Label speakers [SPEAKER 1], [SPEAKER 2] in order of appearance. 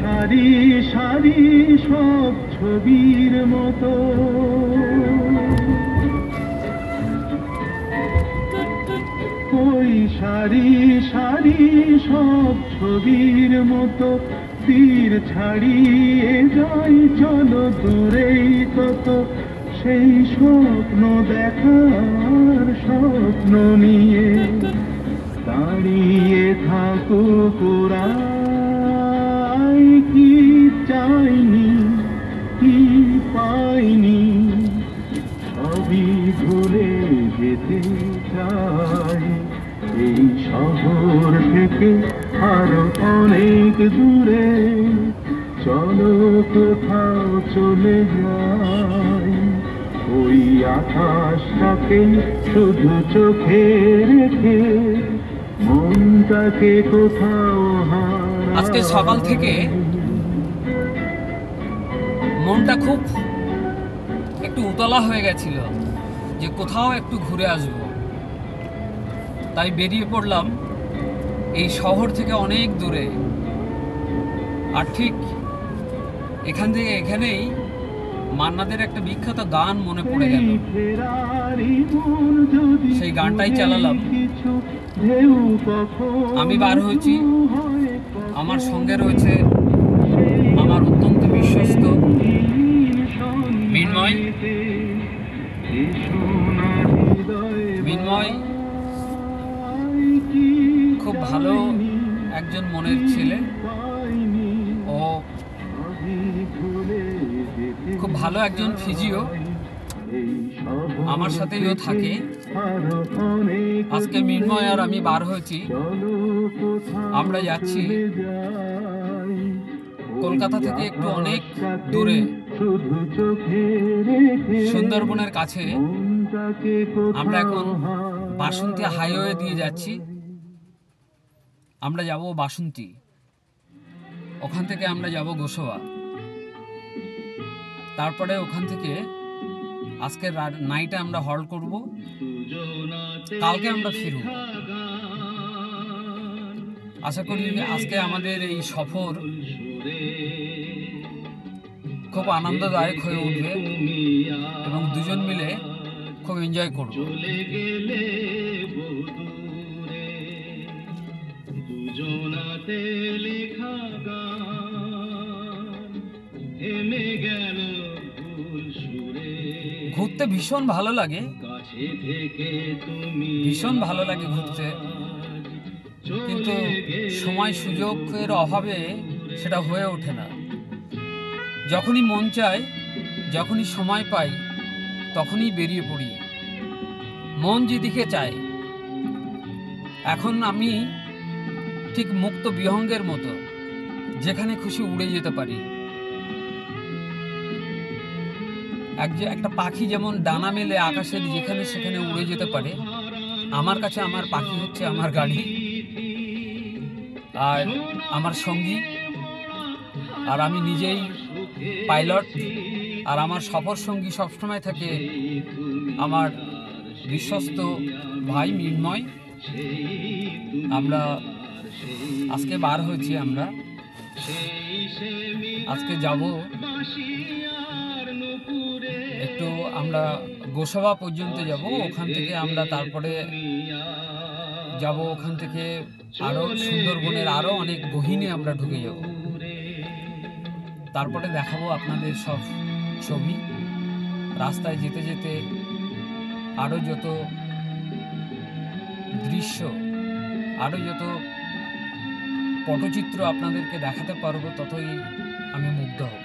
[SPEAKER 1] সারি সারি সব ছবির মতো, ওই সারি সারি সব ছবির মতো তীর ছাড়িয়ে যাই চলো দূরেই কত, সেই স্বপ্ন দেখার স্বপ্ন নিয়ে দাঁড়িয়ে থাকো পুরাই, কি চাইনি কি পাইনি সবই ভুলে যেতে চাই এই শহর থেকে আরো অনেক দূরে, চলো কোথাও চলে যাই ওই আকাশটাকে শুধু চোখে রেখে মনটাকে কোথাও হারাই।
[SPEAKER 2] আজকে সকাল থেকে মনটা খুব একটু উতলা হয়ে গেছিল যে কোথাও একটু ঘুরে আসব, তাই বেরিয়ে পড়লাম এই শহর থেকে অনেক দূরে। আর ঠিক এখান থেকে এখানেই মান্নাদের একটা বিখ্যাত গান মনে পড়ে গেল, সেই গানটাই চালালাম। আমি বার হয়েছি, আমার সঙ্গে রয়েছে আমার অত্যন্ত বিশ্বস্ত মিন্ময়। মিন্ময় খুব ভালো একজন মনের ছেলে, ও খুব ভালো একজন ফিজিও, আমার সাথেই ও থাকে। আজকে মিন্ময় আর আমি বার হয়েছি, আমরা যাচ্ছি কলকাতা থেকে একটু অনেক দূরে সুন্দরবনের কাছে। আমরা এখন বাসন্তী হাইওয়ে দিয়ে যাচ্ছি, আমরা যাব বাসন্তী, ওখান থেকে আমরা যাব গোসবা, তারপরে ওখান থেকে আজকে নাইটে আমরা হল্ট করব, কালকে আমরা ফিরব। আশা করি আজকে আমাদের এই সফর খুব আনন্দদায়ক হয়ে উঠবে এবং দুজন মিলে খুব এনজয় করব। ঘুরতে ভীষণ ভালো লাগে, ভীষণ ভালো লাগে ঘুরতে, কিন্তু সময় সুযোগের অভাবে সেটা হয়ে ওঠে না। যখনই মন চায়, যখনই সময় পাই, তখনই বেরিয়ে পড়ি, মন যেদিকে চায়। এখন আমি ঠিক মুক্ত বিহঙ্গের মতো, যেখানে খুশি উড়ে যেতে পারি। একটা পাখি যেমন ডানা মেলে আকাশের যেখানে সেখানে উড়ে যেতে পারে, আমার কাছে আমার পাখি হচ্ছে আমার গাড়ি আর আমার সঙ্গী, আর আমি নিজেই পাইলট। আর আমার সফর সঙ্গী সবসময় থাকে আমার বিশ্বস্ত ভাই মিন্ময়। আমরা আজকে বার হয়েছি, আমরা আজকে যাব একটু, আমরা গোসবা পর্যন্ত যাব, ওখান থেকে আমরা তারপরে যাব, ওখান থেকে আরো সুন্দরবনের আরো অনেক গহীনে আমরা ঢুকে যাব, তারপরে দেখাবো আপনাদের সব ছবি। রাস্তায় যেতে যেতে আরো যত দৃশ্য, আরো যত পটচিত্র আপনাদেরকে দেখাতে পারবো, ততই আমি মুগ্ধ হব।